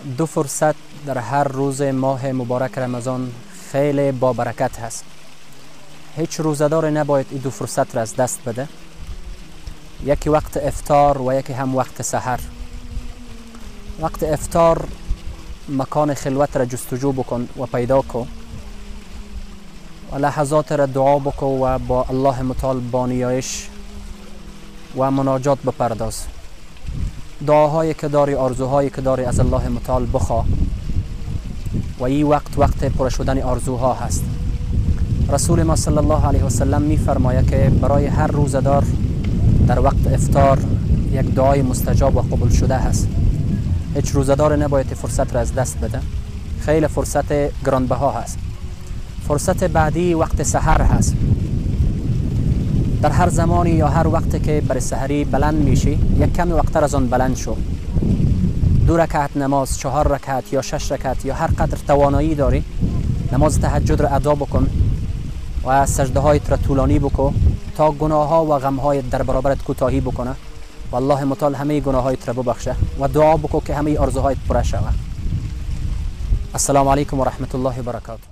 دو فرصت در هر روز ماه مبارک رمضان خیلی با برکت هست. هیچ روزدار نباید این دو فرصت را از دست بده. یکی وقت افطار و یکی هم وقت سحر. وقت افطار مکان خلوت را جستجو بکن و پیدا کن و لحظات را دعا بکن و با الله متعال با نیایش و مناجات بپرداز. دعاهایی که داری، آرزوهایی که داری از الله متعال بخواه و این وقت پر شدن آرزوها هست. رسول ما صلی الله علیه و سلم می فرماید که برای هر روزدار در وقت افطار یک دعای مستجاب و قبول شده هست. هیچ روزدار نباید فرصت را از دست بده. خیلی فرصت گرانبها هست. فرصت بعدی وقت سحر هست. در هر زمانی یا هر وقتی که برای سحری بلند میشی، یک کمی وقت از آن بلند شو. 2 رکعت نماز، 4 رکعت یا 6 رکعت یا هر قدر توانایی داری نماز تهجد را ادا بکن و سجده هایت را طولانی بکن تا گناه ها و غم های در برابرت کوتاهی بکنه و الله متعال همه گناه هایت را ببخشه و دعا بکن که همه آرزوهایت پر شود. السلام علیکم و رحمت الله و برکاته.